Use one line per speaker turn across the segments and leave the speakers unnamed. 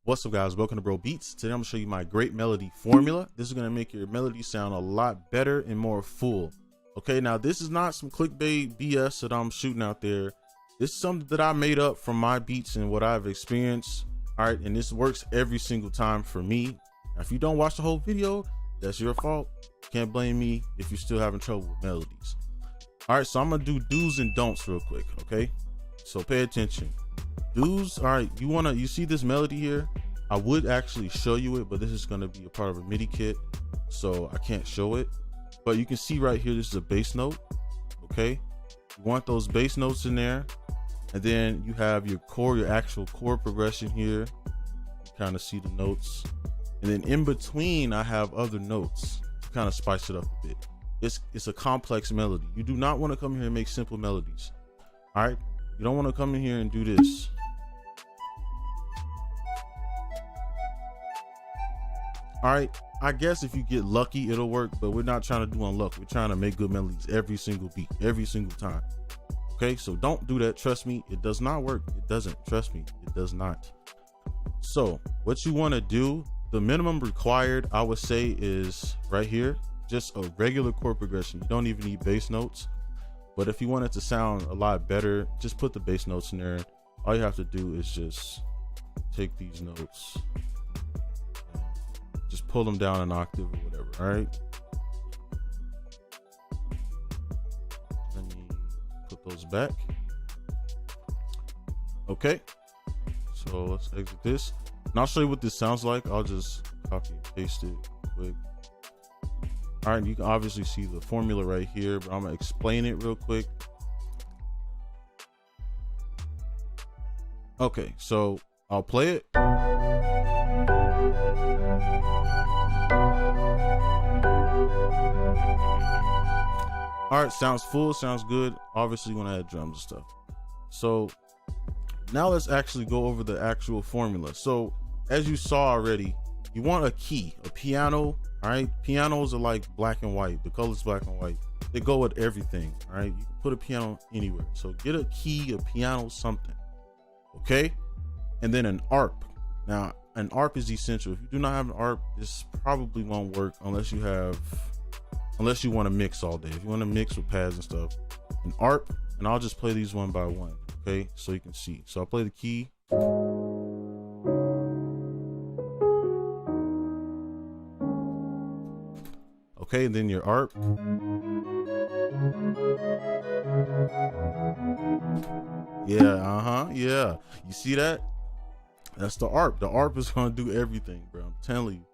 What's up, guys? Welcome to Bro Beats. Today I'm gonna show you my great melody formula. This is gonna make your melody sound a lot better and more full. Okay, now this is not some clickbait BS that I'm shooting out there. This is something that I made up from my beats and what I've experienced. All right, and this works every single time for me. Now, if you don't watch the whole video, that's your fault. Can't blame me if you're still having trouble with melodies. All right, so I'm gonna do do's and don'ts real quick. Okay, so pay attention. Do's. All right, you see this melody here? I would actually show you it, but this is going to be a part of a MIDI kit, so I can't show it. But you can see right here, this is a bass note. Okay, you want those bass notes in there, and then you have your chord, your actual chord progression here. You kind of see the notes, and then in between I have other notes to kind of spice it up a bit. It's a complex melody. You do not want to come here and make simple melodies. All right, you don't want to come in here and do this. All right, I guess if you get lucky, it'll work, but we're not trying to do on luck. We're trying to make good melodies every single beat, every single time. Okay, so don't do that. Trust me, it does not work. It doesn't. Trust me, it does not. So what you want to do, the minimum required, I would say, is right here, just a regular chord progression. You don't even need bass notes. But if you want it to sound a lot better, just put the bass notes in there. All you have to do is just take these notes, just pull them down an octave or whatever. All right, let me put those back. Okay, so let's exit this and I'll show you what this sounds like. I'll just copy and paste it quick. All right, you can obviously see the formula right here, but I'm gonna explain it real quick. Okay, so I'll play it. All right, sounds full, sounds good. Obviously you want to add drums and stuff. So now let's actually go over the actual formula. So as you saw already, you want a key, a piano. All right, pianos are like black and white. The color's black and white. They go with everything. All right, you can put a piano anywhere. So get a key, a piano, something. Okay, and then an ARP. Now an ARP is essential. If you do not have an ARP, this probably won't work unless you want to mix all day. If you want to mix with pads and stuff, an ARP, and I'll just play these one by one. Okay, so you can see. So I'll play the key. Okay, and then your ARP. Yeah, yeah. You see that? That's the ARP. The ARP is gonna do everything, bro. I'm telling you.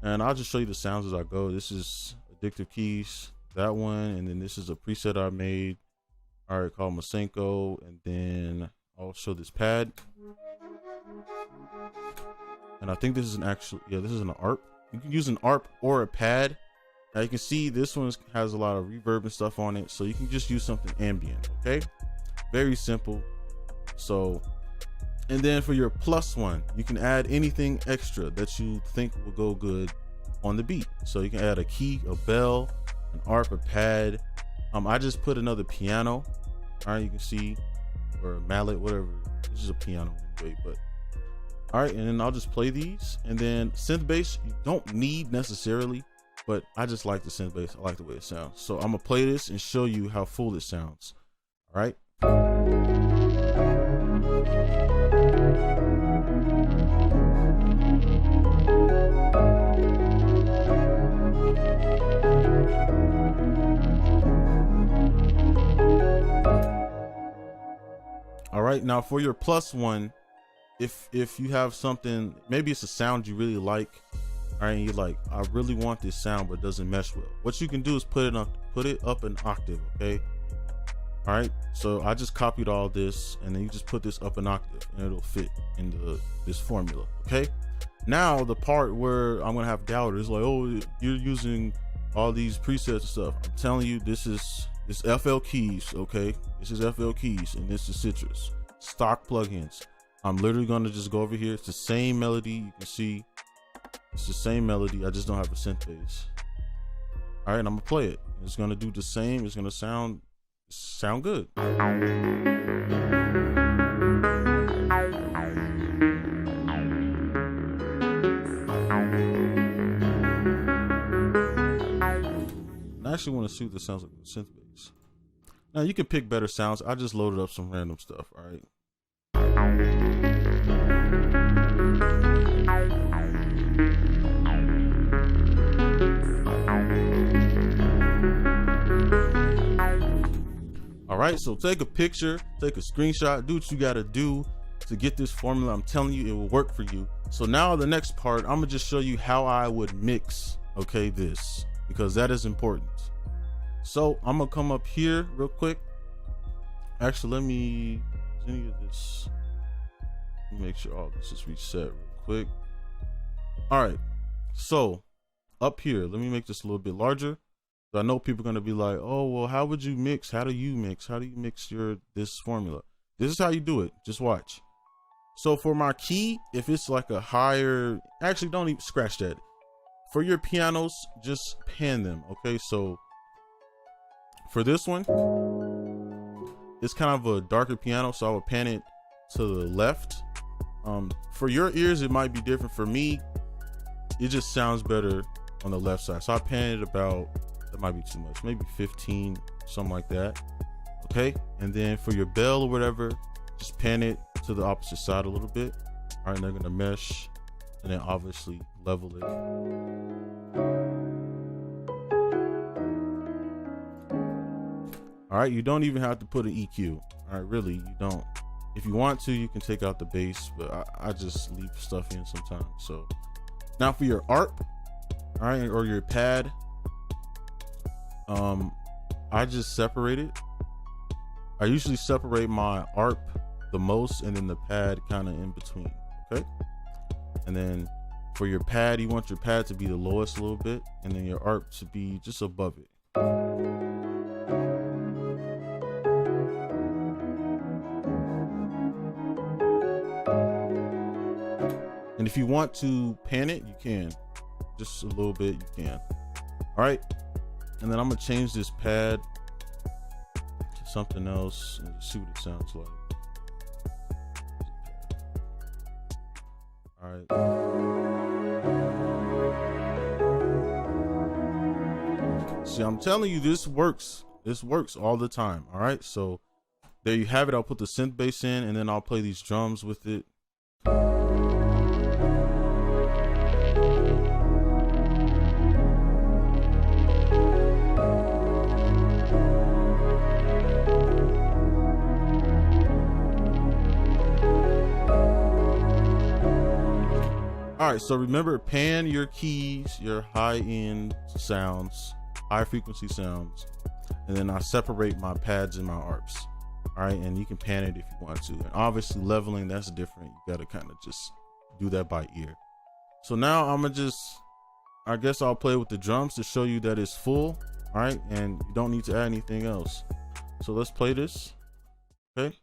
And I'll just show you the sounds as I go. This is Addictive Keys, that one, and then this is a preset I made. All right, called Masenko, and then I'll show this pad. And I think this is an actual, yeah, this is an ARP. You can use an ARP or a pad. Now you can see this one has a lot of reverb and stuff on it, so you can just use something ambient. Okay, very simple. So, and then for your plus one, you can add anything extra that you think will go good on the beat. So you can add a key, a bell, an ARP, a pad. I just put another piano. All right, you can see, or a mallet, whatever. This is a piano anyway, but all right. And then I'll just play these, and then synth bass you don't need necessarily, but I just like the synth bass. I like the way it sounds. So I'm gonna play this and show you how full it sounds. All right. All right, now for your plus one, if you have something, maybe it's a sound you really like, all right, and you're like, I really want this sound, but it doesn't mesh well. What you can do is put it up an octave. Okay. All right, so I just copied all this, and then you just put this up an octave, and it'll fit into this formula. Okay. Now the part where I'm gonna have doubters like, oh, you're using all these presets and stuff. I'm telling you, this FL Keys. Okay, this is FL Keys, and this is Citrus stock plugins. I'm literally gonna just go over here. It's the same melody. You can see it's the same melody. I just don't have a synth bass. All right, and I'm gonna play it. It's gonna do the same. It's gonna sound good. actually want to see what this sounds like with synth bass. Now you can pick better sounds. I just loaded up some random stuff. All right. All right, so take a picture, take a screenshot, do what you gotta do to get this formula. I'm telling you, it will work for you. So now the next part, I'm gonna just show you how I would mix, okay, this, because that is important. So I'm gonna come up here real quick. Actually, let me make sure all this is reset real quick. All right, so up here, let me make this a little bit larger. I know people are gonna be like, oh, well, how would you mix? How do you mix? How do you mix this formula? This is how you do it. Just watch. So for my key, if it's like a higher, actually don't even scratch that. For your pianos, just pan them, okay? So for this one, it's kind of a darker piano, so I would pan it to the left. For your ears, it might be different. For me, it just sounds better on the left side. So I pan it about, that might be too much, maybe 15, something like that. Okay, and then for your bell or whatever, just pan it to the opposite side a little bit. All right, and they're gonna mesh, and then obviously level it. All right, you don't even have to put an EQ. All right, really, you don't. If you want to, you can take out the bass, but I just leave stuff in sometimes. So now for your ARP, all right, or your pad, I just separate it. I usually separate my ARP the most, and then the pad kind of in between. Okay, and then for your pad, you want your pad to be the lowest a little bit, and then your ARP to be just above it. And if you want to pan it, you can. Just a little bit, you can. All right, and then I'm gonna change this pad to something else and see what it sounds like. All right. See, I'm telling you, this works. This works all the time. All right, so there you have it. I'll put the synth bass in, and then I'll play these drums with it. All right, so remember, pan your keys, your high-end sounds, high-frequency sounds, and then I separate my pads and my ARPs. All right, and you can pan it if you want to. And obviously, leveling, that's different. You got to kind of just do that by ear. So now I'm going to I guess I'll play with the drums to show you that it's full. All right, and you don't need to add anything else. So let's play this, okay?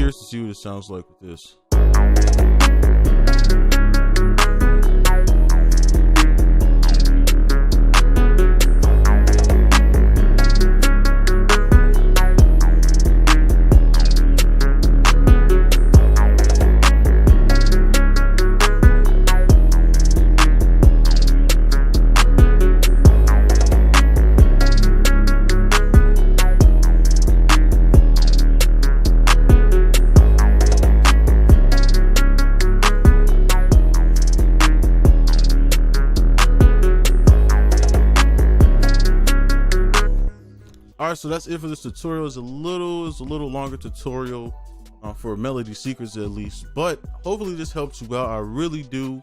To see what it sounds like with this. All right, so that's it for this tutorial. It's a little longer tutorial for Melody Secrets at least, but hopefully this helps you out. I really do.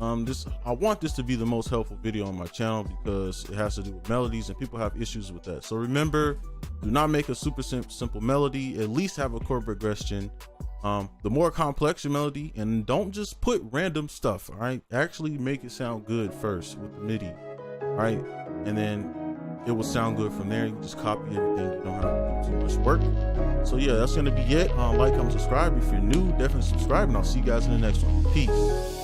I want this to be the most helpful video on my channel because it has to do with melodies and people have issues with that. So remember, do not make a super simple melody. At least have a chord progression. The more complex your melody, and don't just put random stuff. All right, actually make it sound good first with the MIDI. All right, and then it will sound good from there. You can just copy everything. You don't have to do too much work. So yeah, that's gonna be it. Like, comment, subscribe. If you're new, definitely subscribe, and I'll see you guys in the next one. Peace.